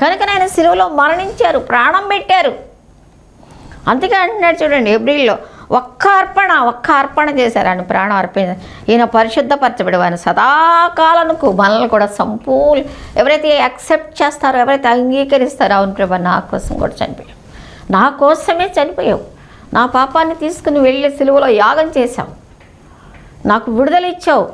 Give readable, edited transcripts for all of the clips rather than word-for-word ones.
కనుక ఆయన సిలువలో మరణించారు, ప్రాణం పెట్టారు. అందుకే అంటున్నాడు చూడండి హెబ్రీల్లో, ఒక్క అర్పణ చేశారు. ఆయన ప్రాణం అర్పించారు. ఈయన పరిశుద్ధపరచబడి ఆయన సదాకాలకు మనల్ని కూడా ఎవరైతే యాక్సెప్ట్ చేస్తారో, ఎవరైతే అంగీకరిస్తారో, అవును ప్రభా నా కోసం కూడా చనిపోయావు, నా కోసమే చనిపోయావు, నా పాపాన్ని తీసుకుని వెళ్ళి సిలువలో యాగం చేశావు, నాకు విడుదల ఇచ్చావు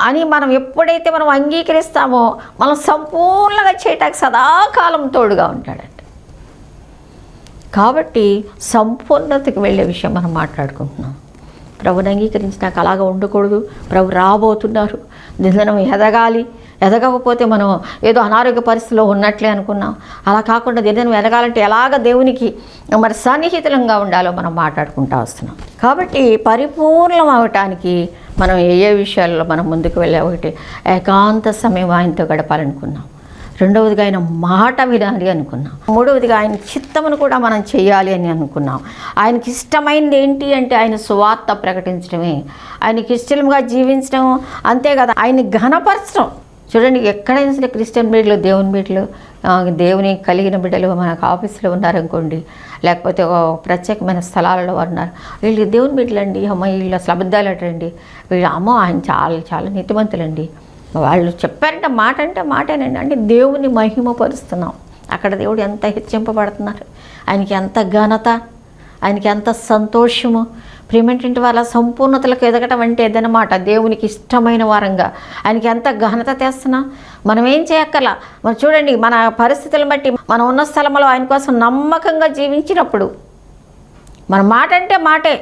అని మనం ఎప్పుడైతే మనం అంగీకరిస్తామో మనం సంపూర్ణంగా చేయటానికి సదాకాలం తోడుగా ఉంటాడంట. కాబట్టి సంపూర్ణతకి వెళ్ళే విషయం మనం మాట్లాడుకుంటున్నాం. ప్రభుని అంగీకరించి నాకు అలాగా ఉండకూడదు, ప్రభు రాబోతున్నారు, దినం ఎదగాలి, ఎదగకపోతే మనం ఏదో అనారోగ్య పరిస్థితిలో ఉన్నట్లే అనుకున్నాం. అలా కాకుండా దినం ఎదగాలంటే ఎలాగ దేవునికి మరి సన్నిహితంగా ఉండాలో మనం మాట్లాడుకుంటూ వస్తున్నాం. కాబట్టి పరిపూర్ణం అవటానికి మనం ఏ విషయాల్లో మనం ముందుకు వెళ్ళే, ఒకటి ఏకాంత సమయం ఆయనతో గడపాలనుకున్నాం, రెండవదిగా ఆయన మాట వినాలి అనుకున్నాం, మూడవదిగా ఆయన చిత్తమును కూడా మనం చేయాలి అని అనుకున్నాం. ఆయనకి ఇష్టమైనది ఏంటి అంటే ఆయన సువార్త ప్రకటించడమే, ఆయనకి ఇష్టంగా జీవించడం, అంతేకాదు ఆయన్ని ఘనపరచడం. చూడండి, ఎక్కడైనా సరే క్రిస్టియన్ బిడ్డలు, దేవుని బిడ్డలు, దేవుని కలిగిన బిడ్డలు మనకు ఆఫీసులో ఉన్నారనుకోండి, లేకపోతే ప్రత్యేకమైన స్థలాలలో ఉన్నారు, వీళ్ళు దేవుని బిడ్డలండి, అమ్మ వీళ్ళు అసలు అబద్ధాలు అటండి, వీళ్ళు అమ్మ ఆయన చాలా చాలా నీతిమంతులండి, వాళ్ళు చెప్పారంటే మాట అంటే మాటేనండి, అంటే దేవుని మహిమపరుస్తున్నాం. అక్కడ దేవుడు ఎంత హెచ్చింపబడుతున్నారు, ఆయనకి ఎంత ఘనత, ఆయనకి ఎంత సంతోషము. ప్రియమైనటువంటి వాళ్ళ సంపూర్ణతలకు ఎదగటం అంటే ఏదన్నమాట, దేవునికి ఇష్టమైన వారంగా ఆయనకి ఎంత ఘనత తెస్తున్నా. మనం ఏం చేయక్కర్లా. మరి చూడండి, మన పరిస్థితులను బట్టి మనం ఉన్న స్థలంలో ఆయన కోసం నమ్మకంగా జీవించినప్పుడు, మన మాట అంటే మాటే,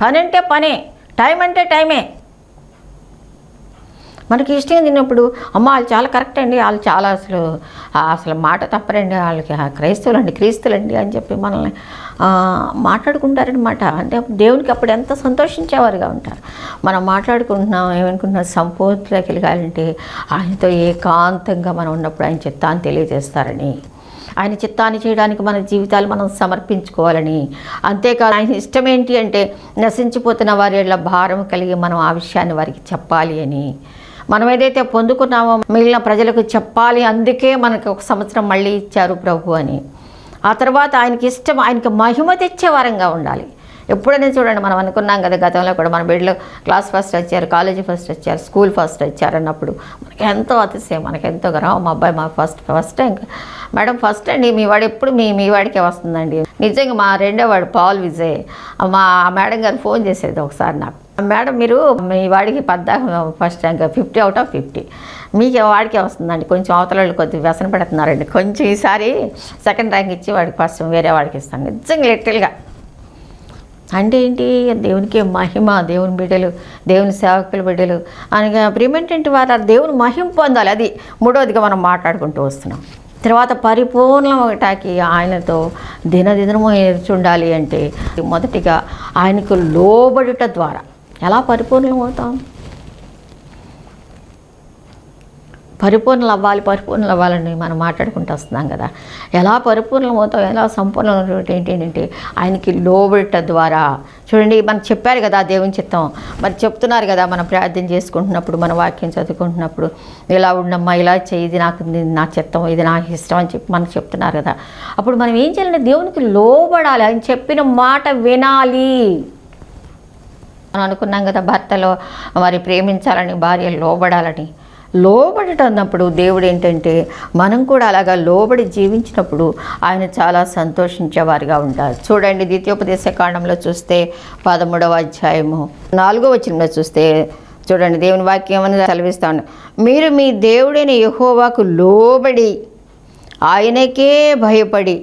పని అంటే పనే, టైం అంటే టైమే. మనకి ఇష్టం తిన్నప్పుడు అమ్మ వాళ్ళు చాలా కరెక్ట్ అండి, వాళ్ళు చాలా అసలు మాట తప్పరండి, వాళ్ళకి క్రీస్తులండి అని చెప్పి మనల్ని మాట్లాడుకుంటారనమాట. అంటే దేవునికి అప్పుడు ఎంత సంతోషించేవారుగా ఉంటారు. మనం మాట్లాడుకుంటున్నాం, ఏమనుకుంటున్నాం, సంపూర్ణతలోకి వెళ్ళాలంటే ఆయనతో ఏకాంతంగా మనం ఉన్నప్పుడు ఆయన చిత్తాన్ని తెలియజేస్తారని, ఆయన చిత్తాన్ని చేయడానికి మన జీవితాలు మనం సమర్పించుకోవాలని, అంతేకాదు ఆయన ఇష్టం ఏంటి అంటే నశించిపోతున్న వారి భారం కలిగి మనం ఆ విషయాన్ని వారికి చెప్పాలి అని, మనం ఏదైతే పొందుకున్నామో మిగిలిన ప్రజలకు చెప్పాలి, అందుకే మనకు 1 సంవత్సరం మళ్ళీ ఇచ్చారు ప్రభు అని. ఆ తర్వాత ఆయనకి ఇష్టం, ఆయనకి మహిమ తెచ్చే వారంగా ఉండాలి. ఎప్పుడైనా చూడండి, మనం అనుకున్నాం కదా గతంలో కూడా, మన బిడ్డలు క్లాస్ ఫస్ట్ వచ్చారు, కాలేజీ ఫస్ట్ వచ్చారు, స్కూల్ ఫస్ట్ వచ్చారు అన్నప్పుడు మనకి ఎంతో అతిశయం, మనకి ఎంతో గర్వం. మా అబ్బాయి మా ఫస్ట్ ఇంకా మేడం ఫస్ట్ అండి, మీ వాడు ఎప్పుడు మీ వాడికే వస్తుందండి. నిజంగా మా రెండో వాడు పాల్ విజయ్, మా మేడం గారు ఫోన్ చేసేది ఒకసారి నాకు, మేడం మీరు మీ వాడికి ఫస్ట్ ర్యాంక్ 50 out of 50, మీకు వాడికే వస్తుందండి, కొంచెం అవతల వాళ్ళు కొద్దిగా వ్యసన పెడుతున్నారండి, కొంచెం ఈసారి సెకండ్ ర్యాంక్ ఇచ్చి వాడికి ఫస్ట్ వేరే వాడికి ఇస్తాను. నిజంగా లిటిల్గా అంటే ఏంటి, దేవునికి మహిమ, దేవుని బిడ్డలు, దేవుని సేవకుల బిడ్డలు అనగా ప్రియమైనటువంటి వారు దేవుని మహిమ పొందాలి. అది మూడవదిగా మనం మాట్లాడుకుంటూ వస్తున్నాం. తర్వాత పరిపూర్ణం ఒకటాకి ఆయనతో దినదినము ఏర్చుండాలి అంటే మొదటిగా ఆయనకు లోబడుట ద్వారా. ఎలా పరిపూర్ణం అవుతాం? పరిపూర్ణలు అవ్వాలని మనం మాట్లాడుకుంటూ వస్తున్నాం కదా. ఎలా పరిపూర్ణం అవుతాం, ఎలా సంపూర్ణం ఏంటంటే ఆయనకి లోబడట ద్వారా. చూడండి, మనం చెప్పారు కదా దేవుని చిత్తం, మరి చెప్తున్నారు కదా, మనం ప్రార్థన చేసుకుంటున్నప్పుడు, మన వాక్యం చదువుకుంటున్నప్పుడు, ఇలా ఉండమ్మా, ఇలా చేయి, ఇది నా చిత్తం, ఇది నాకు ఇష్టం అని చెప్పి మనకు చెప్తున్నారు కదా. అప్పుడు మనం ఏం చేయాలంటే దేవునికి లోబడాలి, ఆయన చెప్పిన మాట వినాలి. మనం అనుకున్నాం కదా, భర్తలో మరి ప్రేమించాలని, భార్య లోబడాలని. లోబడటన్నప్పుడు దేవుడు ఏంటంటే మనం కూడా అలాగా లోబడి జీవించినప్పుడు ఆయన చాలా సంతోషించేవారుగా ఉంటారు. చూడండి, ద్వితీయోపదేశకాండంలో చూస్తే 13వ అధ్యాయము 4వ వచనంలో చూస్తే చూడండి, దేవుని వాక్యం అని సెలవిస్తా ఉన్నాడు, మీరు మీ దేవుడైన యెహోవాకు లోబడి ఆయనకే భయపడి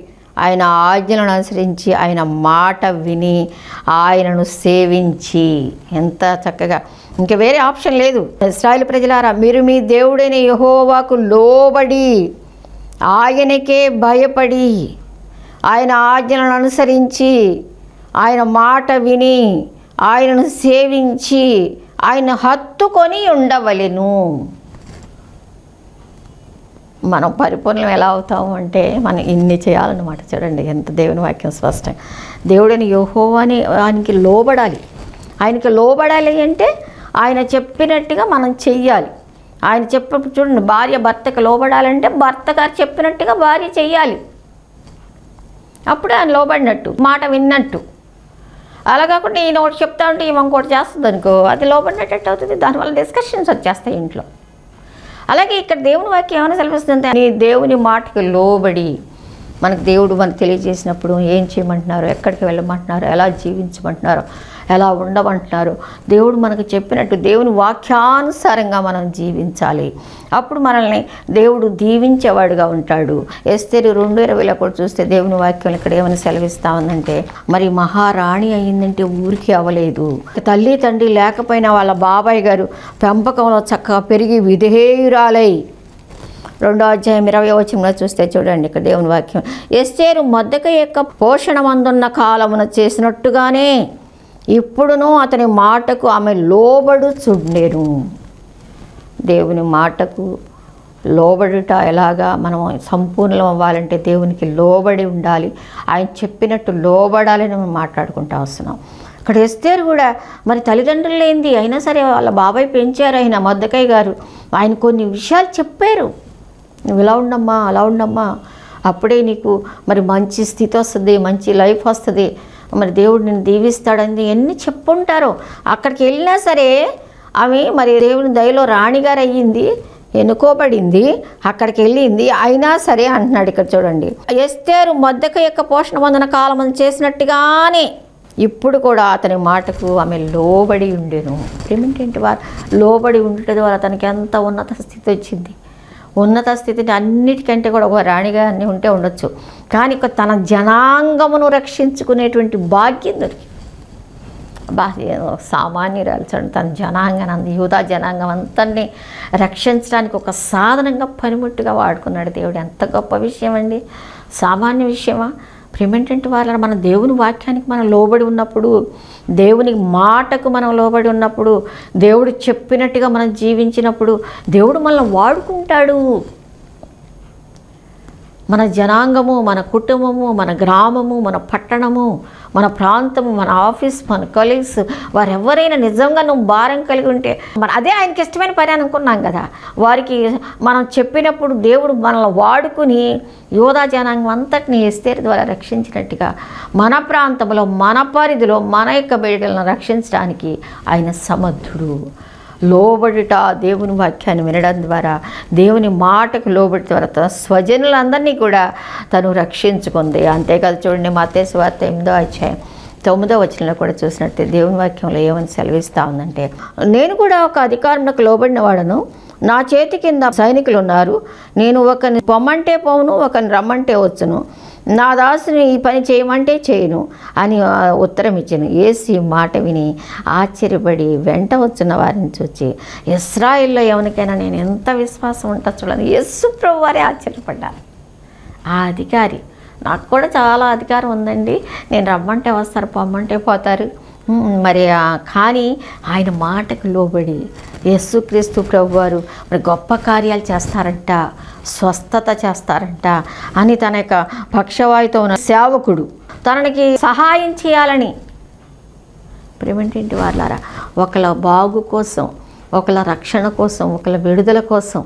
ఆయన ఆజ్ఞలను అనుసరించి ఆయన మాట విని ఆయనను సేవించి. ఎంత చక్కగా, ఇంకా వేరే ఆప్షన్ లేదు. ఇశ్రాయేలు ప్రజలారా, మీరు మీ దేవుడైన యెహోవాకు లోబడి ఆయనకే భయపడి ఆయన ఆజ్ఞలను అనుసరించి ఆయన మాట విని ఆయనను సేవించి ఆయన హత్తుకొని ఉండవలెను. మనం పరిపూర్ణం ఎలా అవుతాము అంటే మనం ఇన్ని చేయాలన్నమాట. చూడండి ఎంత దేవుని వాక్యం స్పష్టంగా, దేవుడని యెహోవాని ఆయనకి లోబడాలి. ఆయనకి లోబడాలి అంటే ఆయన చెప్పినట్టుగా మనం చెయ్యాలి. ఆయన చెప్పినప్పుడు చూడండి, భార్య భర్తకు లోబడాలంటే భర్త గారు చెప్పినట్టుగా భార్య చెయ్యాలి, అప్పుడే ఆయన లోబడినట్టు, మాట విన్నట్టు. అలా కాకుండా ఈయన ఒకటి చెప్తా ఉంటే ఈమె ఇంకోటి చేస్తుంది అనుకో, అది లోబడినట్టు అవుతుంది. దానివల్ల డిస్కషన్స్ వచ్చేస్తాయి ఇంట్లో. అలాగే ఇక్కడ దేవుని వాక్యం ఏమైనా సెలవిస్తుందంటే, నీ దేవుని మాటకి లోబడి, మనకు దేవుడు మనకు తెలియజేసినప్పుడు ఏం చేయమంటున్నారు, ఎక్కడికి వెళ్ళమంటున్నారు, ఎలా జీవించమంటున్నారు, ఎలా ఉండమంటున్నారు, దేవుడు మనకు చెప్పినట్టు దేవుని వాక్యానుసారంగా మనం జీవించాలి. అప్పుడు మనల్ని దేవుడు దీవించేవాడుగా ఉంటాడు. ఎస్తేరు 2:20 కూడా చూస్తే దేవుని వాక్యం ఇక్కడ ఏమని సెలవిస్తా ఉందంటే, మరి మహారాణి అయ్యిందంటే ఊరికి అవ్వలేదు. తల్లి తండ్రి లేకపోయినా వాళ్ళ బాబాయ్ గారు పెంపకంలో చక్కగా పెరిగి విధేయురాలై, 2వ అధ్యాయం 20వ వచనంలో చూస్తే చూడండి ఇక్కడ దేవుని వాక్యం, ఎస్తేరు మొర్దెకై యొక్క పోషణ మందున్న కాలమున చేసినట్టుగానే ఇప్పుడును అతని మాటకు ఆమె లోబడుచుండెను. దేవుని మాటకు లోబడుట ఎలాగా? మనం సంపూర్ణం అవ్వాలంటే దేవునికి లోబడి ఉండాలి, ఆయన చెప్పినట్టు లోబడాలని మనం మాట్లాడుకుంటూ వస్తున్నాం. ఇక్కడ ఎస్తేరు కూడా మరి తల్లిదండ్రులు లేనిది అయినా సరే వాళ్ళ బాబాయ్ పెంచారు, ఆయన మొర్దెకై గారు ఆయన కొన్ని విషయాలు చెప్పారు. నువ్వు ఇలా ఉండమ్మా, అలా ఉండమ్మా, అప్పుడే నీకు మరి మంచి స్థితి వస్తుంది, మంచి లైఫ్ వస్తుంది, మరి దేవుడు నిన్ను దీవిస్తాడని ఎన్ని చెప్పుంటారో. అక్కడికి వెళ్ళినా సరే ఆమె మరి దేవుని దయలో రాణిగారు అయ్యింది, ఎన్నుకోబడింది, అక్కడికి వెళ్ళింది. అయినా సరే అంటున్నాడు ఇక్కడ చూడండి, ఎస్తేరు మొర్దెకై యొక్క పోషణ పొందిన కాలం చేసినట్టుగానే ఇప్పుడు కూడా అతని మాటకు ఆమె లోబడి ఉండెను. ఏమిటంటే వారు లోబడి ఉండటం ద్వారా అతనికి ఎంత ఉన్నత స్థితి వచ్చింది. ఉన్నత స్థితిని అన్నిటికంటే కూడా ఒక రాణిగా అన్నీ ఉంటే ఉండొచ్చు, కానీ తన జనాంగమును రక్షించుకునేటువంటి భాగ్యం దొరికింది. సామాన్యురాలు చూడండి, తన జనాంగాన్ని, యూదా జనాంగం అంతని రక్షించడానికి ఒక సాధనంగా పనిముట్టుగా వాడుకున్నాడు దేవుడు. ఎంత గొప్ప విషయం అండి, సామాన్య విషయమా? ప్రేమేంటంటే వాళ్ళ మన దేవుని వాక్యానికి మనం లోబడి ఉన్నప్పుడు, దేవుని మాటకు మనం లోబడి ఉన్నప్పుడు, దేవుడు చెప్పినట్టుగా మనం జీవించినప్పుడు దేవుడు మనల్ని వాడుకుంటాడు. మన జనాంగము, మన కుటుంబము, మన గ్రామము, మన పట్టణము, మన ప్రాంతము, మన ఆఫీస్, మన కొలీగ్స్, వారెవరైనా నిజంగా నువ్వు భారం కలిగి ఉంటే, మరి అదే ఆయనకి ఇష్టమైన పని అనుకున్నాం కదా, వారికి మనం చెప్పినప్పుడు దేవుడు మనల్ని వాడుకుని యోధా జనాంగం అంతటిని ఎస్తేరు ద్వారా రక్షించినట్టుగా మన ప్రాంతంలో, మన పరిధిలో మన యొక్క బిడ్డలను రక్షించడానికి ఆయన సమర్థుడు. లోబడుట, దేవుని వాక్యాన్ని వినడం ద్వారా, దేవుని మాటకు లోబడి ద్వారా తన స్వజనులందరినీ కూడా తను రక్షించుకుంది. అంతేకాదు చూడండి, మత్తయి సువార్త 8వ అధ్యాయం 9వ వచనంలో కూడా చూసినట్టే దేవుని వాక్యంలో ఏమని సెలవిస్తూ ఉందంటే, నేను కూడా ఒక అధికారంలోకి లోబడిన వాడను, నా చేతి కింద సైనికులు ఉన్నారు, నేను ఒకరిని పొమ్మంటే పోవును, ఒకరిని రమ్మంటే వచ్చును, నా దాసుని ఈ పని చేయమంటే చేయను అని ఉత్తరం ఇచ్చాను. యేసు ఈ మాట విని ఆశ్చర్యపడి వెంట వచ్చిన వారిని చూచి, ఇశ్రాయేల్లో ఎవరికైనా నేను ఎంత విశ్వాసం ఉంటా చూడాలి, యేసు ప్రభు వారే ఆశ్చర్యపడ్డారు. ఆ అధికారి, నాకు కూడా చాలా అధికారం ఉందండి, నేను రమ్మంటే వస్తారు, పొమ్మంటే పోతారు, మరి కానీ ఆయన మాటకు లోబడి యేసుక్రీస్తు ప్రభువారు మరి గొప్ప కార్యాలు చేస్తారంట, స్వస్థత చేస్తారంట అని తన యొక్క పక్షవాయుతో ఉన్న సేవకుడు తనకి సహాయం చేయాలని, ప్రేమేంటి వాళ్ళారా, ఒకళ్ళ బాగు కోసం, ఒకళ్ళ రక్షణ కోసం, ఒకళ్ళ విడుదల కోసం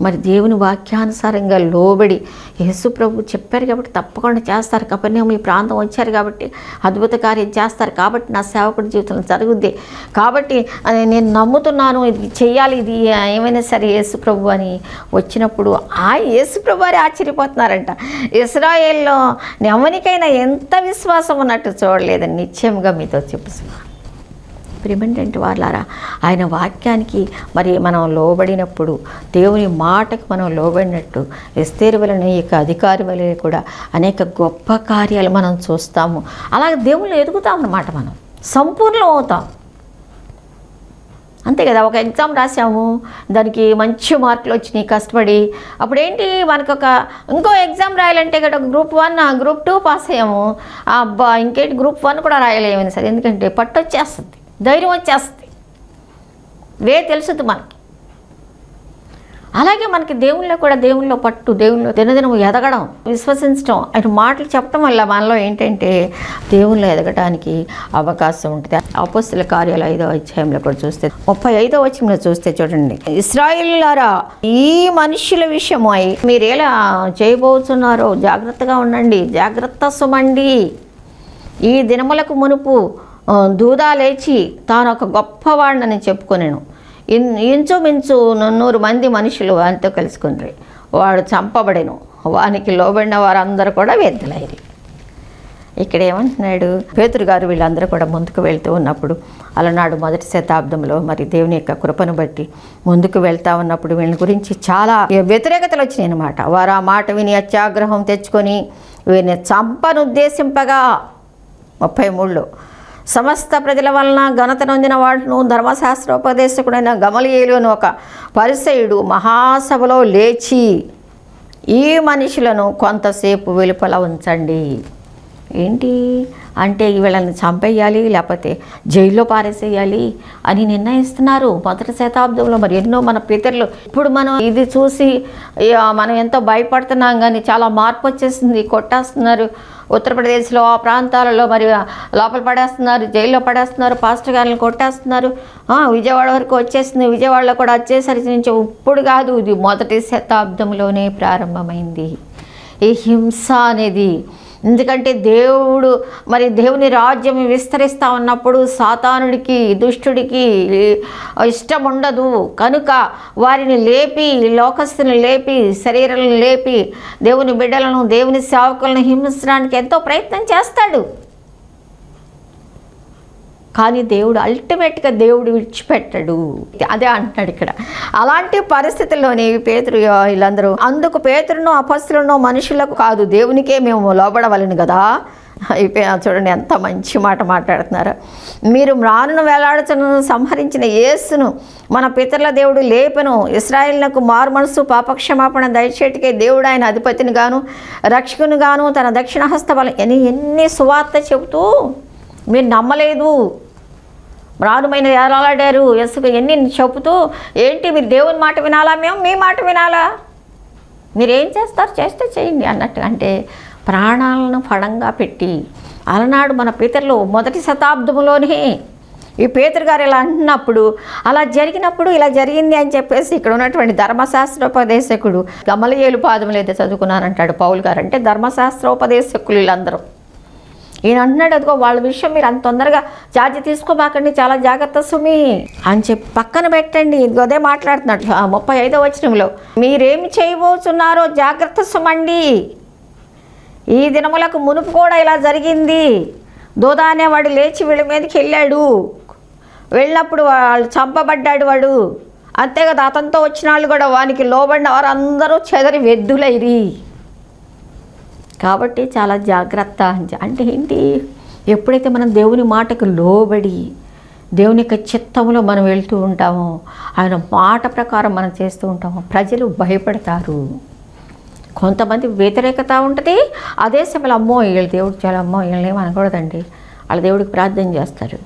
మరి దేవుని వాక్యానుసారంగా లోబడి యేసు ప్రభు చెప్పారు కాబట్టి తప్పకుండా చేస్తారు. కపెర్నహూము మీ ప్రాంతం వచ్చారు కాబట్టి అద్భుత కార్యం చేస్తారు కాబట్టి నా సేవకుడి జీవితంలో జరుగుద్ది కాబట్టి నేను నమ్ముతున్నాను, ఇది చెయ్యాలి, ఇది ఏమైనా సరే యేసు ప్రభు అని వచ్చినప్పుడు ఆ యేసు ప్రభు వారే ఆశ్చర్యపోతున్నారంట. ఇశ్రాయేల్లో ఎవరికైనా ఎంత విశ్వాసం ఉన్నట్టు చూడలేదని నిశ్చయంగా మీతో చెప్పుతున్నాను. ప్రిమెంటెంట్ వాళ్ళారా, ఆయన వాక్యానికి మరి మనం లోబడినప్పుడు, దేవుని మాటకు మనం లోబడినట్టు ఎస్తేరు వలన ఈ యొక్క అధికారి వలన కూడా అనేక గొప్ప కార్యాలు మనం చూస్తాము. అలాగే దేవుళ్ళు ఎదుగుతాం అన్నమాట, మనం సంపూర్ణం అవుతాం. అంతే కదా, ఒక ఎగ్జామ్ రాసాము, దానికి మంచి మార్కులు వచ్చినాయి కష్టపడి, అప్పుడేంటి మనకు ఇంకో ఎగ్జామ్ రాయాలంటే కదా గ్రూప్ 1 గ్రూప్ 2 పాస్ అయ్యాము, అబ్బా ఇంకేంటి గ్రూప్ 1 కూడా రాయలేమని సరే, ఎందుకంటే పట్టు వచ్చేస్తుంది, ధైర్యం వచ్చేస్తుంది, తెలుసుద్ది మనకి. అలాగే మనకి దేవుళ్ళో కూడా దేవుళ్ళో పట్టు, దేవుళ్ళో దినదినం ఎదగడం, విశ్వసించడం, ఆయన మాటలు చెప్పడం వల్ల మనలో ఏంటంటే దేవుళ్ళో ఎదగడానికి అవకాశం ఉంటుంది. అపోస్తలుల కార్యాలు 5వ అధ్యాయంలో కూడా చూస్తే 35వ వచనంలో చూస్తే చూడండి, ఇశ్రాయేలులారా ఈ మనుషుల విషయమై మీరు ఎలా చేయబోతున్నారో జాగ్రత్తగా ఉండండి, జాగ్రత్త సుమండి. ఈ దినములకు మునుపు దూదా లేచి తాను ఒక గొప్పవాడిని చెప్పుకొనెను. ఇంచుమించు 100 మంది మనుషులు వానితో కలుసుకుని వాడు చంపబడెను. వానికి లోబడిన వారందరూ కూడా వ్యర్థులైరి. ఇక్కడ ఏమంటున్నాడు, పేతురు గారు వీళ్ళందరూ కూడా ముందుకు వెళ్తూ ఉన్నప్పుడు అలనాడు మొదటి శతాబ్దంలో మరి దేవుని యొక్క కృపను బట్టి ముందుకు వెళ్తూ ఉన్నప్పుడు వీళ్ళ గురించి చాలా వ్యతిరేకతలు వచ్చినాయి అన్నమాట. వారు ఆ మాట విని అత్యాగ్రహం తెచ్చుకొని వీరిని చంపనుద్దేశింపగా 33లో సమస్త ప్రజల వలన ఘనత నొందిన వాడును ధర్మశాస్త్రోపదేశకుడైన గమలీయేలు అని ఒక పరిసయుడు మహాసభలో లేచి ఈ మనుషులను కొంతసేపు వెలుపల ఉంచండి. ఏంటి అంటే వీళ్ళని చంపేయాలి లేకపోతే జైల్లో పారేసేయాలి అని నిర్ణయిస్తున్నారు మొదటి శతాబ్దంలో. మరి ఎన్నో మన పితరులు, ఇప్పుడు మనం ఇది చూసి మనం ఎంతో భయపడుతున్నాం, కానీ చాలా మార్పు వచ్చేసింది. కొట్టేస్తున్నారు ఉత్తరప్రదేశ్లో, ఆ ప్రాంతాలలో మరి లోపల పడేస్తున్నారు, జైల్లో పడేస్తున్నారు, పాస్టర్ గారిని కొట్టేస్తున్నారు. విజయవాడ వరకు వచ్చేసింది. విజయవాడలో కూడా వచ్చేసరికి నుంచి ఇప్పుడు కాదు, ఇది మొదటి శతాబ్దంలోనే ప్రారంభమైంది ఈ హింస అనేది. ఎందుకంటే దేవుని రాజ్యం విస్తరిస్తూ ఉన్నప్పుడు సాతానుడికి, దుష్టుడికి ఇష్టం ఉండదు కనుక వారిని లేపి, లోకస్తుని లేపి, శరీరాలను లేపి దేవుని బిడ్డలను, దేవుని సేవకులను హింసించడానికి ఎంతో ప్రయత్నం చేస్తాడు. కానీ దేవుడు అల్టిమేట్గా దేవుడు విడిచిపెట్టడు. అదే అంటున్నాడు ఇక్కడ. అలాంటి పరిస్థితుల్లోని పేతురు వీళ్ళందరూ అందుకు పేతురును అపొస్తలులను మనుషులకు కాదు దేవునికే మేము లోబడవలను కదా. చూడండి ఎంత మంచి మాట మాట్లాడుతున్నారు. మీరు మ్రానును వేలాడుచును సంహరించిన యేసును మన పితరుల దేవుడు లేపెను. ఇశ్రాయేలునకు మారు మనసు పాపక్షమాపణ దయచేటికే దేవుడు ఆయన అధిపతిని గాను రక్షకుని గాను తన దక్షిణ హస్త బలం ఎన్ని సువార్త చెబుతూ మీరు నమ్మలేదు. రానుమైన ఎలాడారు ఎసుకు ఎన్ని చెబుతూ ఏంటి మీరు దేవుని మాట వినాలా, మేము మీ మాట వినాలా, మీరేం చేస్తారు చేస్తే చేయండి అన్నట్టు. అంటే ప్రాణాలను ఫడంగా పెట్టి అలనాడు మన పితరులు మొదటి శతాబ్దంలోనే ఈ పేతురు గారు ఇలా అంటున్నప్పుడు, అలా జరిగినప్పుడు ఇలా జరిగింది అని చెప్పేసి ఇక్కడ ఉన్నటువంటి ధర్మశాస్త్రోపదేశకుడు గమలీయేలు పాదములు అయితే చదువుకున్నానంటాడు పౌలు గారు. అంటే ధర్మశాస్త్రోపదేశకులు వీళ్ళందరూ. ఈయన అంటున్నాడు, అదిగో వాళ్ళ విషయం మీరు అంత తొందరగా ఛార్జ్ తీసుకోబాకండి, చాలా జాగ్రత్త సుమి అని చెప్పి పక్కన పెట్టండి. ఇదిగో అదే మాట్లాడుతున్నాడు 35వ వచనంలో, మీరేమి చేయబోతున్నారో జాగ్రత్త సుమండి. ఈ దినములకు మునుపు కూడా ఇలా జరిగింది. దూదా అనేవాడు లేచి వీళ్ళ మీదకి వెళ్ళాడు. వెళ్ళినప్పుడు వాళ్ళు చంపబడ్డాడు వాడు. అంతే కదా, అతనితో వచ్చిన వాళ్ళు కూడా వానికి లోబడిన వారు అందరూ చెదరి వెద్దులైరి. కాబట్టి చాలా జాగ్రత్త. అంటే ఏంటి, ఎప్పుడైతే మనం దేవుని మాటకు లోబడి దేవుని యొక్క చిత్తంలో మనం వెళ్తూ ఉంటామో, ఆయన మాట ప్రకారం మనం చేస్తూ ఉంటామో ప్రజలు భయపడతారు. కొంతమంది వ్యతిరేకత ఉంటుంది. అదే సమయంలో అమ్మో వీళ్ళ దేవుడు చాలా, అమ్మో వీళ్ళని ఏమి అనకూడదండి, వాళ్ళ దేవుడికి ప్రార్థన చేస్తారు.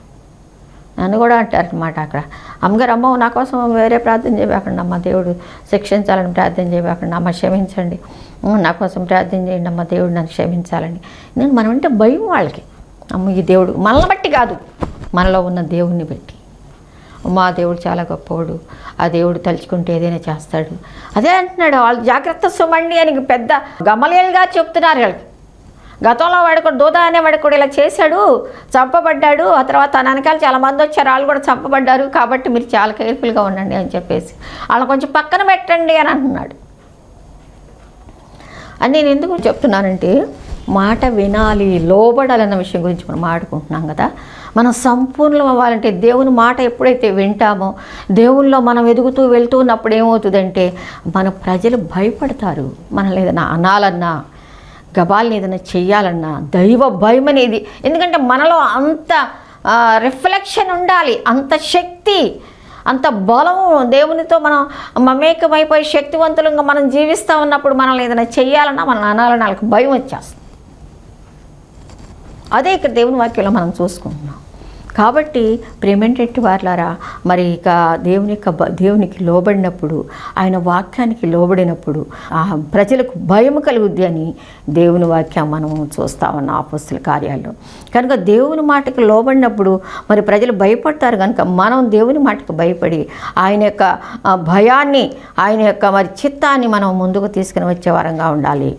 నన్ను కూడా అంటారు అన్నమాట అక్కడ, అమ్మగారు అమ్మో నా కోసం వేరే ప్రార్థన చేయకండి అమ్మ, దేవుడు శిక్షించాలని ప్రార్థన చేయకండి అమ్మ, క్షమించండి, నా కోసం ప్రార్థన చేయండి అమ్మ, దేవుడు నన్ను క్షమించాలని. నేను మనం అంటే భయం వాళ్ళకి. అమ్మ ఈ దేవుడు మనల్ని బట్టి కాదు, మనలో ఉన్న దేవుణ్ణి బట్టి. మా దేవుడు చాలా గొప్పవాడు, ఆ దేవుడు తలుచుకుంటే ఏదైనా చేస్తాడు. అదే అంటున్నాడు, వాళ్ళు జాగ్రత్త సుమండి అని పెద్ద గమలీయేలుగా చెప్తున్నారు వాళ్ళకి. గతంలో వాడు కూడా దూదా అనేవాడు కూడా ఇలా చేశాడు, చంపబడ్డాడు. ఆ తర్వాత తన వెనకాల చాలామంది వచ్చారు, వాళ్ళు కూడా చంపబడ్డారు. కాబట్టి మీరు చాలా కేర్ఫుల్గా ఉండండి అని చెప్పేసి వాళ్ళని కొంచెం పక్కన పెట్టండి అని అంటున్నాడు. అని నేను ఎందుకు చెప్తున్నానంటే, మాట వినాలి, లోబడాలన్న విషయం గురించి మనం మాట్లాడుకుంటున్నాం కదా. మనం సంపూర్ణం అవ్వాలంటే దేవుని మాట ఎప్పుడైతే వింటామో, దేవుల్లో మనం ఎదుగుతూ వెళ్తూ ఉన్నప్పుడు ఏమవుతుందంటే మన ప్రజలు భయపడతారు. మనల్ని ఏదైనా అనాలన్నా, గబాల్ని ఏదైనా చెయ్యాలన్నా దైవ భయం అనేది. ఎందుకంటే మనలో అంత రిఫ్లెక్షన్ ఉండాలి, అంత శక్తి, అంత బలము, దేవునితో మనం మమేకమైపోయి శక్తివంతులంగా మనం జీవిస్తూ ఉన్నప్పుడు మనల్ని ఏదైనా చెయ్యాలన్నా, మనం అనాలన్నా వాళ్ళకి భయం వచ్చేస్తుంది. అదే ఇక్కడ దేవుని వాక్యంలో మనం చూసుకుంటున్నాం. కాబట్టి ప్రేమేంటంటే వారులారా, మరి ఇక దేవునికి లోబడినప్పుడు, ఆయన వాక్యానికి లోబడినప్పుడు ప్రజలకు భయం కలుగుద్ది అని దేవుని వాక్యం మనం చూస్తా ఉన్నాం అపొస్తలుల కార్యాల్లో. కనుక దేవుని మాటకు లోబడినప్పుడు మరి ప్రజలు భయపడతారు. కనుక మనం దేవుని మాటకు భయపడి ఆయన యొక్క భయాన్ని, ఆయన యొక్క మరి చిత్తాన్ని మనం ముందుకు తీసుకుని వచ్చే వారంగా ఉండాలి.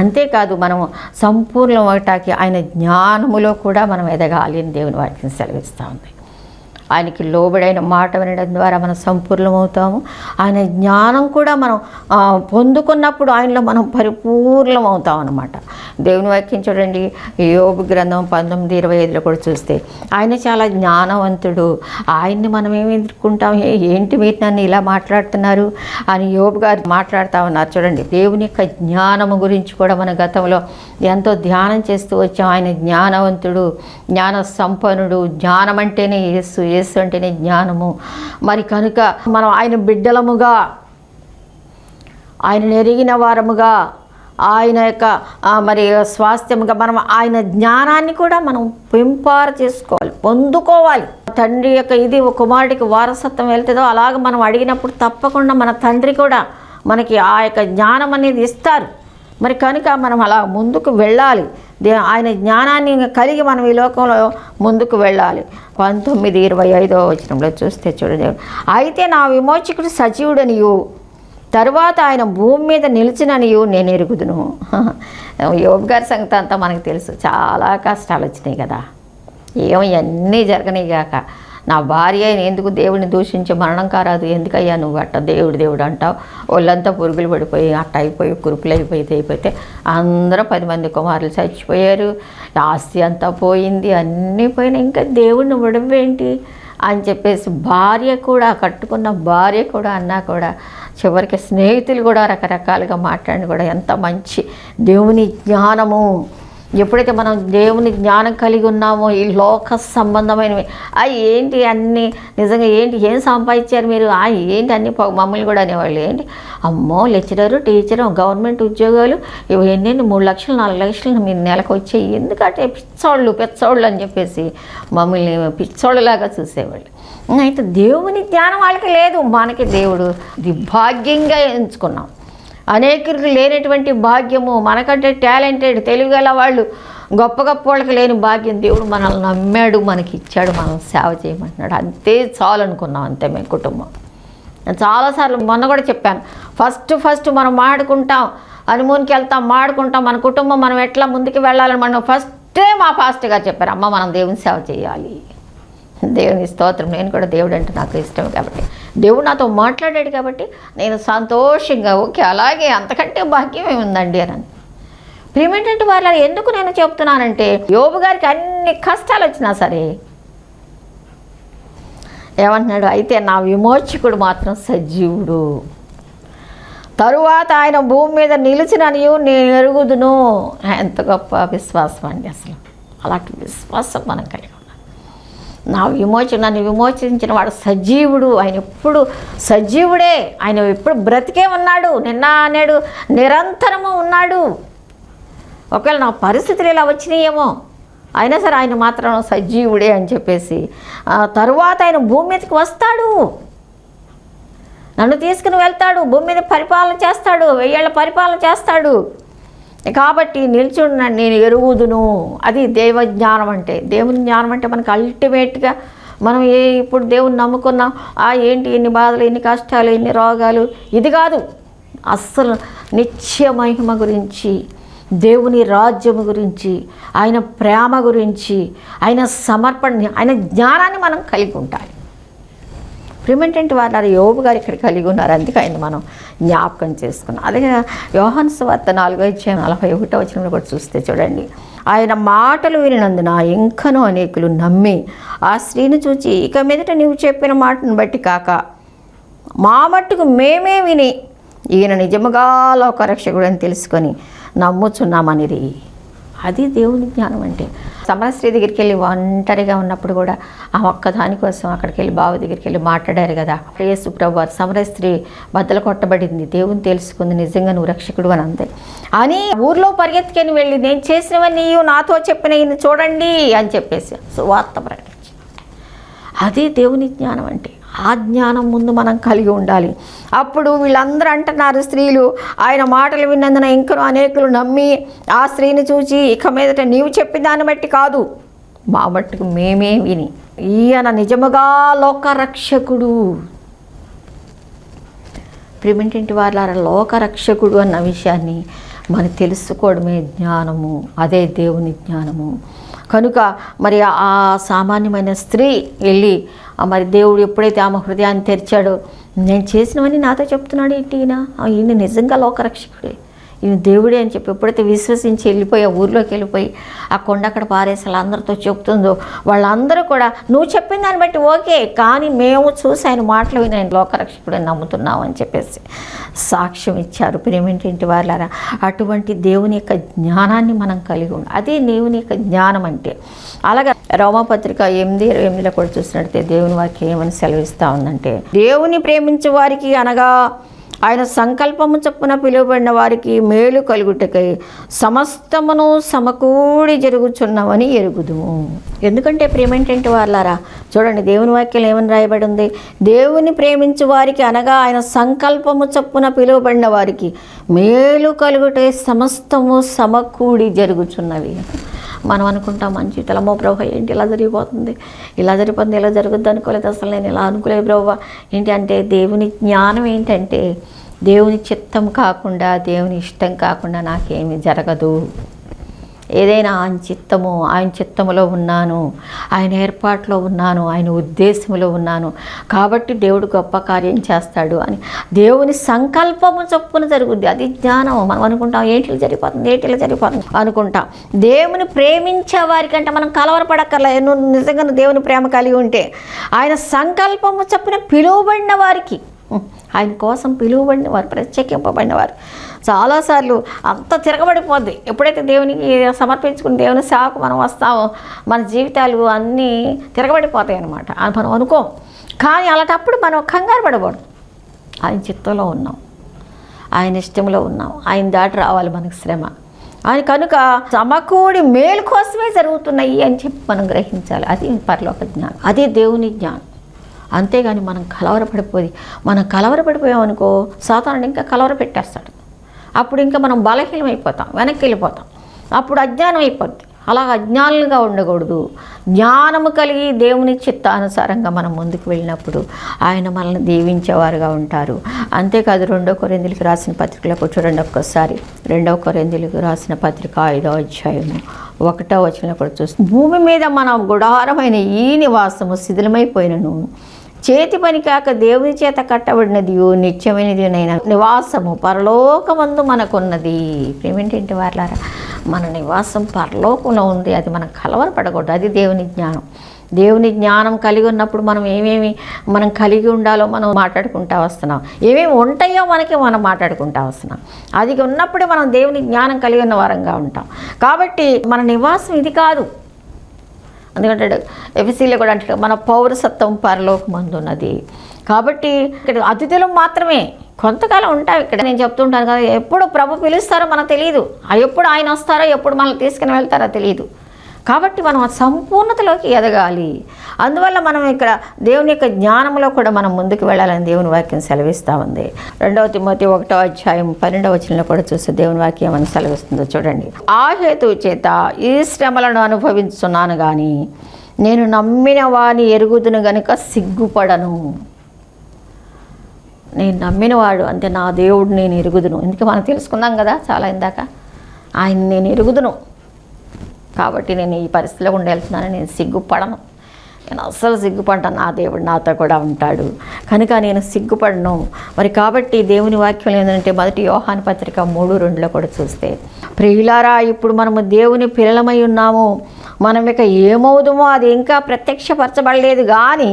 అంతేకాదు మనం సంపూర్ణమవటానికి ఆయన జ్ఞానములో కూడా మనం ఎదగాలి అని దేవుని వాక్యం సెలవిస్తూ ఉంది. ఆయనకి లోబడైన మాట వినడం ద్వారా మనం సంపూర్ణమవుతాము. ఆయన జ్ఞానం కూడా మనం పొందుకున్నప్పుడు ఆయనలో మనం పరిపూర్ణమవుతాం అన్నమాట. దేవుని వాక్యం చూడండి, యోబు గ్రంథం 19:25 కూడా చూస్తే ఆయన చాలా జ్ఞానవంతుడు. ఆయన్ని మనం ఏమి ఎదుర్కొంటాం, ఏంటి మీరు నన్ను ఇలా మాట్లాడుతున్నారు అని యోబు గారు మాట్లాడుతూ ఉన్నారు. చూడండి, దేవుని యొక్క జ్ఞానము గురించి కూడా మన గతంలో ఎంతో ధ్యానం చేస్తూ వచ్చాం. ఆయన జ్ఞానవంతుడు, జ్ఞాన సంపన్నుడు. జ్ఞానం అంటేనే యేసు అంటేనే జ్ఞానము. మరి కనుక మనం ఆయన బిడ్డలముగా, ఆయన ఎరిగిన వారముగా, ఆయన యొక్క మరి స్వాస్థ్యముగా మనం ఆయన జ్ఞానాన్ని కూడా మనం పెంపార చేసుకోవాలి, పొందుకోవాలి. తండ్రి యొక్క ఇది కుమారుడికి వారసత్వం వెళ్తుందో అలాగ మనం అడిగినప్పుడు తప్పకుండా మన తండ్రి కూడా మనకి ఆ యొక్క జ్ఞానం అనేది ఇస్తారు. మరి కనుక మనం అలా ముందుకు వెళ్ళాలి. ఆయన జ్ఞానాన్ని కలిగి మనం ఈ లోకంలో ముందుకు వెళ్ళాలి. 19:25 చూస్తే చూడండి, అయితే నా విమోచకుడు సజీవుడనియు తరువాత ఆయన భూమి మీద నిలిచిననియు నేను ఎరుగుదును. యోబు గారి సంగతి అంతా మనకు తెలుసు. చాలా కష్టాలు వచ్చినాయి కదా, ఇవన్నీ జరగనివి కాక నా భార్య ఎందుకు దేవుడిని దూషించి మరణం కారాదు, ఎందుకయ్యా నువ్వు అట్ట దేవుడు అంటావు, ఒళ్ళంతా పురుగులు పడిపోయి అట్ట అయిపోయి కురుపులు అయిపోతే అందరూ 10 మంది కుమారులు చచ్చిపోయారు, ఆస్తి అంతా పోయింది, అన్నీ పోయినాయి, ఇంకా దేవుడిని విడవేంటి అని చెప్పేసి కట్టుకున్న భార్య కూడా అన్నా కూడా చివరికి స్నేహితులు కూడా రకరకాలుగా మాట్లాడి కూడా ఎంత మంచి దేవుని జ్ఞానము. ఎప్పుడైతే మనం దేవుని జ్ఞానం కలిగి ఉన్నామో ఈ లోక సంబంధమైనవి ఏంటి అన్నీ నిజంగా ఏం సంపాదించారు మీరు, ఏంటి అన్నీ మమ్మల్ని కూడా అనేవాళ్ళు, ఏంటి అమ్మో లెక్చరరు టీచరు గవర్నమెంట్ ఉద్యోగాలు ఇవి ఎన్నెన్ని 3 లక్షలు 4 లక్షలు మీరు నెలకు వచ్చాయి, ఎందుకంటే పెచ్చోళ్ళు అని చెప్పేసి మమ్మల్ని పిచ్చోళ్ళలాగా చూసేవాళ్ళు. అయితే దేవుని జ్ఞానం వాళ్ళకి లేదు, మనకి దేవుడు భాగ్యంగా ఎంచుకున్నాం. అనేకులకు లేనటువంటి భాగ్యము, మనకంటే టాలెంటెడ్ తెలివిగల వాళ్ళు గొప్ప వాళ్ళకి లేని భాగ్యం దేవుడు మనల్ని నమ్మాడు, మనకి ఇచ్చాడు, మనం సేవ చేయమంటున్నాడు. అంతే చాలు అనుకున్నాం, అంతే మేము కుటుంబం. చాలాసార్లు మొన్న కూడా చెప్పాను, ఫస్ట్ మనం మాడుకుంటాం, హనీమూన్కి వెళ్తాం, మాడుకుంటాం, మన కుటుంబం మనం ఎట్లా ముందుకు వెళ్ళాలని మనం ఫస్టే మా పాస్టర్ గారు చెప్పారు, అమ్మ మనం దేవుని సేవ చేయాలి. దేవుని స్తోత్రం. నేను కూడా దేవుడు అంటే నాకు ఇష్టం కాబట్టి, దేవుడు నాతో మాట్లాడాడు కాబట్టి నేను సంతోషంగా ఓకే అలాగే అంతకంటే భాగ్యం ఏముందండి అని. ప్రియమేంటంటే వాళ్ళ ఎందుకు నేను చెప్తున్నానంటే, యోబు గారికి అన్ని కష్టాలు వచ్చినా సరే ఏమంటున్నాడు, అయితే నా విమోచకుడు మాత్రం సజీవుడు, తరువాత ఆయన భూమి మీద నిలిచిననియు నేను ఎరుగుదును. ఎంత గొప్ప విశ్వాసం అండి అసలు. అలాంటి విశ్వాసం మనం కలిగి నన్ను విమోచించిన వాడు సజీవుడు, ఆయన ఎప్పుడు సజీవుడే, ఆయన ఎప్పుడు బ్రతికే ఉన్నాడు, నిన్న నేడు నిరంతరము ఉన్నాడు. ఒకవేళ నా పరిస్థితులు ఇలా వచ్చినాయేమో అయినా సరే ఆయన మాత్రం సజీవుడే అని చెప్పేసి తరువాత ఆయన భూమి మీదకి వస్తాడు, నన్ను తీసుకుని వెళ్తాడు, భూమి మీద పరిపాలన చేస్తాడు, 1000 ఏళ్ల పరిపాలన చేస్తాడు. కాబట్టి నిల్చున్నాను నేను ఎరుగుదును. అది దైవజ్ఞానం అంటే. దేవుని జ్ఞానం అంటే మనకు అల్టిమేట్గా మనం ఇప్పుడు దేవుని నమ్ముకున్నాం, ఏంటి ఎన్ని బాధలు, ఎన్ని కష్టాలు, ఎన్ని రోగాలు, ఇది కాదు. అస్సలు నిత్య మహిమ గురించి, దేవుని రాజ్యము గురించి, ఆయన ప్రేమ గురించి, ఆయన సమర్పణ, ఆయన జ్ఞానాన్ని మనం కలిగి ఉండాలి. ప్రియమేంటంటే వారు యోబు గారు ఇక్కడ కలిగి ఉన్నారు, అందుకే ఆయన మనం జ్ఞాపకం చేసుకున్నాం. అలాగే యోహాను సువార్త 4:41 కూడా చూస్తే చూడండి, ఆయన మాటలు వినినందున ఇంకనూ అనేకులు నమ్మి ఆ స్త్రీని చూచి, ఇక మీదట నీవు చెప్పిన మాటను బట్టి కాక మా మట్టుకు మేమే విని ఈయన నిజముగా లోకరక్షకుడు అని తెలుసుకొని నమ్ముచున్నామనిది. అది దేవుని జ్ఞానం అంటే. సమరస్త్రీ దగ్గరికి వెళ్ళి ఒంటరిగా ఉన్నప్పుడు కూడా ఆ ఒక్కదాని కోసం అక్కడికి వెళ్ళి బావి దగ్గరికి వెళ్ళి మాట్లాడారు కదా, యేసు ప్రభువు వారు సమరస్త్రీ బద్దలు కొట్టబడింది, దేవుని తెలుసుకుంది, నిజంగా నువ్వు రక్షకుడు అని అంతే అని ఊర్లో పరిగెత్తుకొని వెళ్ళి నేను చేసినవన్నీ నాతో చెప్పిన ఈయన చూడండి అని చెప్పేసి సువార్త ప్రకటించి అదే దేవుని జ్ఞానం అంటే. ఆ జ్ఞానం ముందు మనం కలిగి ఉండాలి. అప్పుడు వీళ్ళందరూ అంటున్నారు, స్త్రీలు ఆయన మాటలు విన్నందున ఇంకను అనేకులు నమ్మి ఆ స్త్రీని చూసి, ఇక మీదట నీవు చెప్పిన దాన్ని బట్టి కాదు, మా మట్టుకు మేమే విని ఈయన నిజముగా లోకరక్షకుడు. ప్రియమైనటువంటి వారలారా, లోకరక్షకుడు అన్న విషయాన్ని మనం తెలుసుకోవడమే జ్ఞానము. అదే దేవుని జ్ఞానము. కనుక మరి ఆ సామాన్యమైన స్త్రీ వెళ్ళి మరి దేవుడు ఎప్పుడైతే ఆమె హృదయాన్ని తెరిచాడో, నేను చేసినవని నాతో చెప్తున్నాడు ఏంటి ఈయన నిజంగా లోకరక్షకుడే, ఈయన దేవుడే అని చెప్పి ఎప్పుడైతే విశ్వసించి వెళ్ళిపోయి ఆ ఊర్లోకి వెళ్ళిపోయి ఆ కొండ అక్కడ పారేసి అందరితో చెప్తుందో, వాళ్ళందరూ కూడా నువ్వు చెప్పిన దాన్ని బట్టి ఓకే, కానీ మేము చూసి ఆయన మాటలు విని ఆయన లోకరక్షకుడు అని నమ్ముతున్నాం అని చెప్పేసి సాక్ష్యం ఇచ్చారు. ప్రియమైనటువంటి వారలారా, అటువంటి దేవుని యొక్క జ్ఞానాన్ని మనం కలిగి ఉండాలి. అదే దేవుని యొక్క జ్ఞానం అంటే. అలాగే రోమాపత్రిక 8:8 కూడా చూసినట్టే దేవుని వాక్యం ఏమని సెలవిస్తూ ఉందంటే, దేవుని ప్రేమించే వారికి అనగా ఆయన సంకల్పము చొప్పున పిలువబడిన వారికి మేలు కలుగుటకై సమస్తమును సమకూడి జరుగుచున్నవని ఎరుగుదుము. ఎందుకంటే ప్రేమేంటంటే వాళ్ళారా, చూడండి దేవుని వాక్యం ఏమని రాయబడి ఉంది, దేవుని ప్రేమించు వారికి అనగా ఆయన సంకల్పము చొప్పున పిలువబడిన వారికి మేలు కలుగుటే సమస్తము సమకూడి జరుగుచున్నవి. మనం అనుకుంటాం మన జీవితంలో ప్రభు ఏంటి ఇలా జరిగిపోతుంది, ఇలా జరుగుద్ది అనుకోలేదు, అసలు నేను ఇలా అనుకోలేదు ప్రభు ఏంటి అంటే, దేవుని జ్ఞానం ఏంటంటే దేవుని చిత్తం కాకుండా, దేవుని ఇష్టం కాకుండా నాకేమీ జరగదు. ఏదైనా ఆయన చిత్తములో ఉన్నాను, ఆయన ఏర్పాట్లో ఉన్నాను, ఆయన ఉద్దేశంలో ఉన్నాను కాబట్టి దేవుడు గొప్ప కార్యం చేస్తాడు అని దేవుని సంకల్పము చొప్పున జరుగుద్ది. అది జ్ఞానం. మనం అనుకుంటాం ఏంటిలో జరిగిపోతుంది అనుకుంటాం. దేవుని ప్రేమించే వారికి అంటే మనం కలవరపడక్కర్లే. నువ్వు నిజంగా దేవుని ప్రేమ కలిగి ఉంటే ఆయన సంకల్పము చొప్పున పిలువబడిన వారికి, ఆయన కోసం పిలువబడిన వారు, ప్రత్యేకింపబడిన వారు. చాలాసార్లు అంత తిరగబడిపోద్ది. ఎప్పుడైతే దేవునికి సమర్పించుకుని దేవుని సేవకు మనం వస్తామో మన జీవితాలు అన్నీ తిరగబడిపోతాయి అన్నమాట. మనం అనుకోం. కానీ అలాంటప్పుడు మనం కంగారు పడకూడదు. ఆయన చిత్తంలో ఉన్నాం, ఆయన ఇష్టంలో ఉన్నాం, ఆయన దాటి రావాలి మనకు శ్రమ అని. కనుక సమకూడి మేలు కోసమే జరుగుతున్నాయి అని చెప్పి మనం గ్రహించాలి. అది పరలోక జ్ఞానం, అదే దేవుని జ్ఞానం. అంతేగాని మనం కలవరపడిపోయామనుకో సాతానుడు ఇంకా కలవర పెట్టేస్తాడు. అప్పుడు ఇంకా మనం బలహీనమైపోతాం, వెనక్కి వెళ్ళిపోతాం, అప్పుడు అజ్ఞానం అయిపోద్ది. అలా అజ్ఞానులుగా ఉండకూడదు. జ్ఞానము కలిగి దేవుని చిత్తానుసారంగా మనం ముందుకు వెళ్ళినప్పుడు ఆయన మనల్ని దీవించేవారుగా ఉంటారు. అంతేకాదు 2 కొరింథీయులకు రాసిన పత్రికలకు చూడండి ఒక్కసారి. 2 కొరింథీయులకు రాసిన పత్రిక 5వ అధ్యాయము 1వ వచనంలో కూడా చూస్తాం. భూమి మీద మన గుడారమైన ఈ నివాసము శిథిలమైపోయినను చేతి పని కాక దేవుని చేత కట్టబడినది నిత్యమైనదినైన నివాసము పరలోకమందు మనకున్నది. ప్రేమేంటి వారలారా, మన నివాసం పరలోకంలో ఉంది. అది మనం కలవరపడకూడదు. అది దేవుని జ్ఞానం. దేవుని జ్ఞానం కలిగి ఉన్నప్పుడు మనం కలిగి ఉండాలో మనం మాట్లాడుకుంటూ వస్తున్నాం, ఏమేమి ఉంటాయో మనం మాట్లాడుకుంటూ వస్తున్నాం. అది ఉన్నప్పుడే మనం దేవుని జ్ఞానం కలిగి ఉన్న వారంగా ఉంటాం. కాబట్టి మన నివాసం ఇది కాదు. ఎందుకంటే ఎఫెసీలో కూడా అంటే మన పౌరసత్వం పరలోకమందు ఉన్నది. కాబట్టి ఇక్కడ అతిథులు మాత్రమే కొంతకాలం ఉంటాం. ఇక్కడ నేను చెప్తుంటాను కదా, ఎప్పుడు ప్రభు పిలుస్తారో మనకు తెలియదు, ఎప్పుడు ఆయన వస్తారో ఎప్పుడు మనల్ని తీసుకుని వెళ్తారో తెలియదు. కాబట్టి మనం ఆ సంపూర్ణతలోకి ఎదగాలి. అందువల్ల మనం ఇక్కడ దేవుని యొక్క జ్ఞానంలో కూడా మనం ముందుకు వెళ్ళాలని దేవుని వాక్యం సెలవిస్తూ ఉంది. 2 తిమోతి 1వ అధ్యాయం 12వ వచనంలో కూడా చూస్తే దేవుని వాక్యం ఏమని సెలవిస్తుందో చూడండి. ఆ హేతువు చేత ఈ శ్రమలను అనుభవిస్తున్నాను కానీ నేను నమ్మిన వాని ఎరుగుదును గనుక సిగ్గుపడను. నేను నమ్మినవాడు అంటే నా దేవుడు నేను ఎరుగుదును. ఎందుకు మనం తెలుసుకున్నాం కదా చాలా ఇందాక, ఆయన నేను ఎరుగుదును కాబట్టి నేను ఈ పరిస్థితిలో ఉండి వెళ్తున్నాను, నేను సిగ్గుపడను, నేను అస్సలు సిగ్గుపడ్డాను, నా దేవుడు నాతో కూడా ఉంటాడు కనుక నేను సిగ్గుపడను. మరి కాబట్టి దేవుని వాక్యం ఏంటంటే 1 యోహాను పత్రిక 3:2లో కూడా చూస్తే, ప్రియులారా ఇప్పుడు మనము దేవుని పిల్లలమై ఉన్నాము, మనం ఇక ఏమవుదుమో అది ఇంకా ప్రత్యక్షపరచబడలేదు కానీ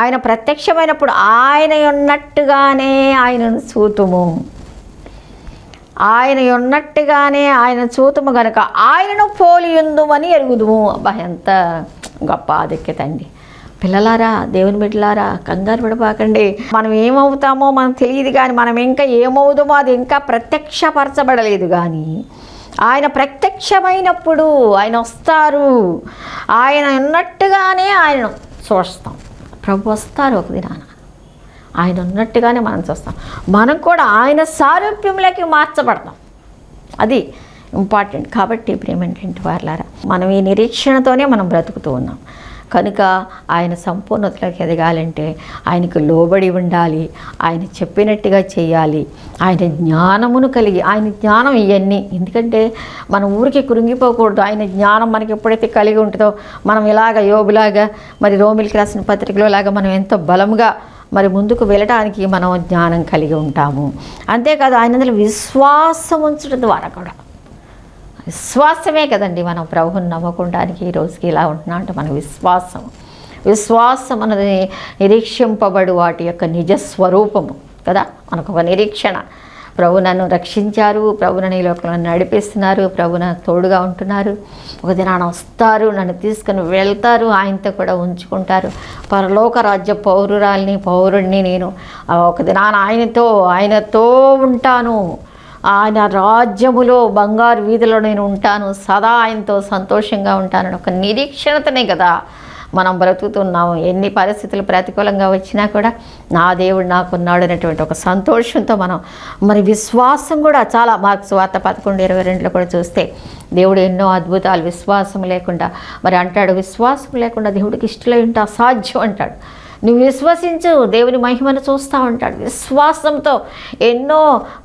ఆయన ప్రత్యక్షమైనప్పుడు ఆయన ఉన్నట్టుగానే ఆయనను చూతుము, ఆయన ఉన్నట్టుగానే ఆయన చూతుము గనక ఆయనను పోలియుందుమని ఎరుగుదుము. అబ్బా ఎంత గొప్ప ఆధిక్యత అండి. పిల్లలారా, దేవుని బిడ్డలారా, కంగారు పడిపోకండి. మనం ఏమవుతామో మనకు తెలియదు కానీ మనం ఇంకా ఏమవుదామో అది ఇంకా ప్రత్యక్షపరచబడలేదు కానీ ఆయన ప్రత్యక్షమైనప్పుడు ఆయన వస్తారు, ఆయన ఉన్నట్టుగానే ఆయనను చూస్తాం. ప్రభు వస్తారు ఒక దినాన, ఆయన ఉన్నట్టుగానే మనం చూస్తాం. మనం కూడా ఆయన సారూప్యంలోకి మార్చబడతాం. అది ఇంపార్టెంట్. కాబట్టి ప్రేమేంటంటే వారలారా, మనం ఈ నిరీక్షణతోనే మనం బ్రతుకుతూ ఉన్నాం కనుక ఆయన సంపూర్ణతలోకి ఎదగాలంటే ఆయనకు లోబడి ఉండాలి, ఆయన చెప్పినట్టుగా చేయాలి, ఆయన జ్ఞానమును కలిగి. ఆయన జ్ఞానం ఇవన్నీ, ఎందుకంటే మనం ఊరికి కృంగిపోకూడదు. ఆయన జ్ఞానం మనకి ఎప్పుడైతే కలిగి ఉంటుందో మనం ఇలాగ యోబులాగా, మరి రోమిలికి రాసిన పత్రికలో లాగా మనం ఎంతో బలంగా మరి ముందుకు వెళ్ళడానికి మనం జ్ఞానం కలిగి ఉంటాము. అంతేకాదు ఆయన విశ్వాసం ఉంచడం ద్వారా కూడా, విశ్వాసమే కదండి మనం ప్రభువుని నమ్మకుండానికి ఈ రోజుకి ఇలా ఉంటున్నా అంటే మన విశ్వాసం అన్నది నిరీక్షింపబడు వాటి యొక్క నిజస్వరూపము కదా. మనకు ఒక నిరీక్షణ, ప్రభు నన్ను రక్షించారు, ప్రభు నన్ను ఈ లోకంలో నడిపిస్తున్నారు, ప్రభు నాకు తోడుగా ఉంటున్నారు, ఒక దినాన వస్తారు, నన్ను తీసుకుని వెళ్తారు, ఆయనతో కూడా ఉంచుకుంటారు, పరలోక రాజ్య పౌరుడిని నేను ఒక దినాన ఆయనతో ఉంటాను, ఆయన రాజ్యములో బంగారు వీధిలో నేను ఉంటాను, సదా ఆయనతో సంతోషంగా ఉంటానని ఒక నిరీక్షణతోనే కదా మనం బ్రతుకుతున్నాము. ఎన్ని పరిస్థితులు ప్రతికూలంగా వచ్చినా కూడా నా దేవుడు నాకున్నాడు అనేటువంటి ఒక సంతోషంతో మనం మరి విశ్వాసం కూడా చాలా మార్క్స్ వార్త 11:22 కూడా చూస్తే దేవుడు ఎన్నో అద్భుతాలు విశ్వాసం లేకుండా మరి అంటాడు. విశ్వాసం లేకుండా దేవుడికి ఇష్టలై ఉంటే అసాధ్యం అంటాడు. నువ్వు విశ్వసించు, దేవుని మహిమను చూస్తూ ఉంటాడు. విశ్వాసంతో ఎన్నో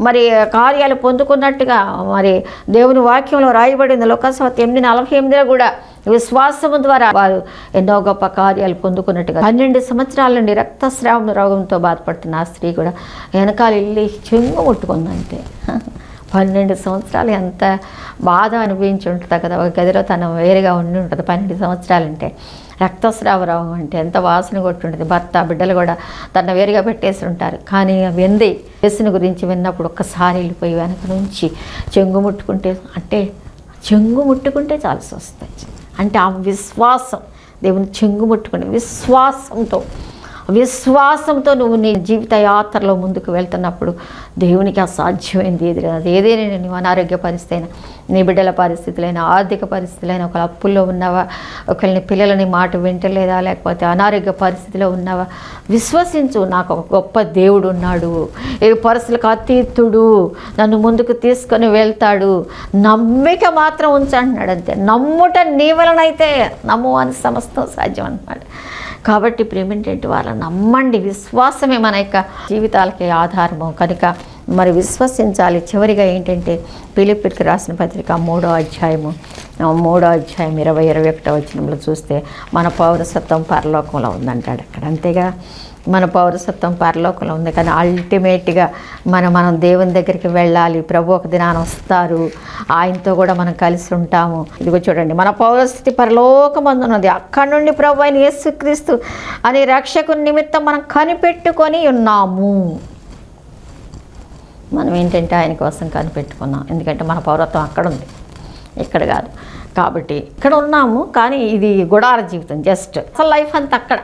మరి కార్యాలు పొందుకున్నట్టుగా మరి దేవుని వాక్యంలో రాయబడింది. లోకాసువార్త 8:48 కూడా విశ్వాసము ద్వారా వారు ఎన్నో గొప్ప కార్యాలు పొందుకున్నట్టుగా. 12 సంవత్సరాల నుండి రక్తస్రావం రోగంతో బాధపడుతున్న ఆ స్త్రీ కూడా వెనకాల వెళ్ళి చెంగు ముట్టుకుందంటే 12 సంవత్సరాలు ఎంత బాధ అనిపించి ఉంటుందా కదా. ఒక గదిలో తను వేరుగా ఉండి ఉంటుంది 12 సంవత్సరాలంటే. రక్తస్రావ రోగం అంటే ఎంత వాసన కొట్టుంటుంది. భర్త బిడ్డలు కూడా తన వేరుగా పెట్టేసి ఉంటారు. కానీ వింది యేసుని గురించి విన్నప్పుడు ఒక్కసారి వెళ్ళిపోయి వెనక నుంచి చెంగు ముట్టుకుంటే చాల్సి వస్తాయి. అంటే ఆ విశ్వాసం, దేవుని చెంగు ముట్టుకుని విశ్వాసంతో నువ్వు నీ జీవిత యాత్రలో ముందుకు వెళ్తున్నప్పుడు దేవునికి అసాధ్యమైంది ఏది లేదు. ఏదైనా నువ్వు అనారోగ్య పరిస్థితి అయినా, నీ బిడ్డల పరిస్థితులైనా, ఆర్థిక పరిస్థితులైనా, ఒకళ్ళ అప్పుల్లో ఉన్నావా, ఒకళ్ళని పిల్లలని మాట వింటలేదా, లేకపోతే అనారోగ్య పరిస్థితిలో ఉన్నావా, విశ్వసించు. నాకు ఒక గొప్ప దేవుడు ఉన్నాడు, ఏ పరిస్థితులకు అతీతుడు, నన్ను ముందుకు తీసుకొని వెళ్తాడు, నమ్మిక మాత్రం ఉంచంటున్నాడు. అంతే, నమ్ముట నీ వలనైతే నమ్ము అని సమస్తం సాధ్యం అన్నాడు. కాబట్టి ప్రేమేంటంటే వాళ్ళని నమ్మండి. విశ్వాసమే మన యొక్క జీవితాలకి ఆధారము కనుక మరి విశ్వసించాలి. చివరిగా ఏంటంటే ఫిలిప్పీయులకు రాసిన పత్రిక 3వ అధ్యాయం 20-21 వచనంలో చూస్తే మన పౌరసత్వం పరలోకంలో ఉందంటాడు అక్కడ. అంతేగా, మన పౌరసత్వం పరలోకంలో ఉంది. కానీ అల్టిమేట్గా మనం దేవుని దగ్గరికి వెళ్ళాలి. ప్రభు ఒక దినాన వస్తారు, ఆయనతో కూడా మనం కలిసి ఉంటాము. ఇదిగో చూడండి, మన పౌరస్థితి పరలోకమందున్నది, అక్కడి నుండి ప్రభు అయిన యేసుక్రీస్తు అనే రక్షకుని నిమిత్తం మనం కనిపెట్టుకొని ఉన్నాము. మనం ఏంటంటే ఆయన కోసం కనిపెట్టుకున్నాం. ఎందుకంటే మన పౌరత్వం అక్కడ ఉంది, ఇక్కడ కాదు. కాబట్టి ఇక్కడ ఉన్నాము, కానీ ఇది గుడార జీవితం, జస్ట్ అసలు లైఫ్ అంతా అక్కడ.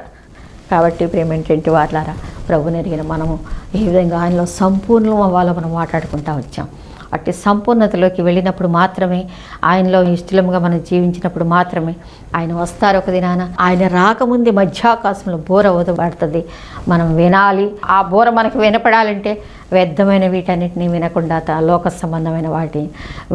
కాబట్టి ప్రేమేంటంటే వార్లారా, ప్రభుని ఎరిగిన మనము ఏ విధంగా ఆయనలో సంపూర్ణం అవ్వాలో మనం మాట్లాడుకుంటూ వచ్చాం. అట్టి సంపూర్ణతలోకి వెళ్ళినప్పుడు మాత్రమే, ఆయనలో ఇష్టలుగా మనం జీవించినప్పుడు మాత్రమే ఆయన వస్తారు ఒక దినాన. ఆయన రాకముందే మధ్యాకాశంలో బోర ఊదబడుతుంది, మనం వినాలి. ఆ బోర మనకు వినపడాలంటే వ్యర్థమైన వీటన్నిటిని వినకుండా, లోక సంబంధమైన వాటిని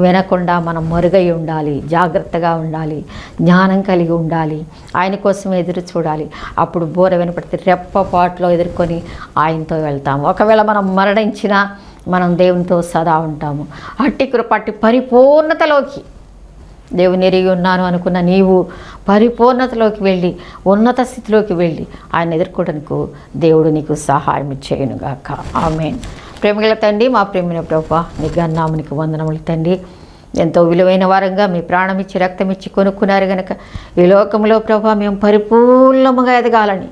వినకుండా మనం మరుగై ఉండాలి, జాగ్రత్తగా ఉండాలి, జ్ఞానం కలిగి ఉండాలి, ఆయన కోసం ఎదురు చూడాలి. అప్పుడు బోర వినపడితే రెప్పపాట్లో ఎదుర్కొని ఆయనతో వెళ్తాము. ఒకవేళ మనం మరణించినా మనం దేవునితో సదా ఉంటాము. అట్టి పరిపూర్ణతలోకి, దేవుని ఎరిగి ఉన్నాను అనుకున్న నీవు పరిపూర్ణతలోకి వెళ్ళి, ఉన్నత స్థితిలోకి వెళ్ళి ఆయన ఎదుర్కోవడానికి దేవుడు నీకు సహాయం చేయనుగాక. ఆమేన్. ప్రేమగల తండ్రి, మా ప్రేమైన ప్రభువా, నీ గన్నామునికి వందనములు తండ్రి. ఎంతో విలువైన వారంగా మీ ప్రాణం ఇచ్చి రక్తం ఇచ్చి కొనుక్కున్నారు కనుక ఈ లోకంలో ప్రభా మేము పరిపూర్ణముగా ఎదగాలని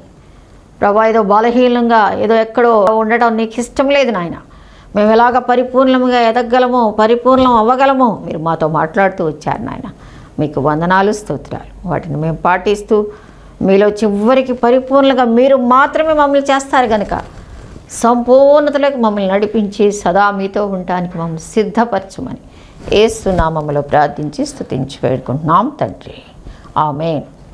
ప్రభా, ఏదో బలహీనంగా ఏదో ఎక్కడో ఉండటం నీకు ఇష్టం లేదు నాయన. మేము ఎలాగ పరిపూర్ణంగా ఎదగలమో, పరిపూర్ణం అవ్వగలమో మీరు మాతో మాట్లాడుతూ వచ్చారు నాయన. మీకు వందనాలు, స్తోత్రాలు. వాటిని మేము పాటిస్తూ మీలో చివరికి పరిపూర్ణంగా మీరు మాత్రమే మమ్మల్ని చేస్తారు కనుక సంపూర్ణతలోకి మమ్మల్ని నడిపించి సదా మీతో ఉండటానికి మమ్మల్ని సిద్ధపరచమని యేసు నామములో ప్రార్థించి స్తుతించి వేడుకుంటున్నాం తండ్రి. ఆమేన్.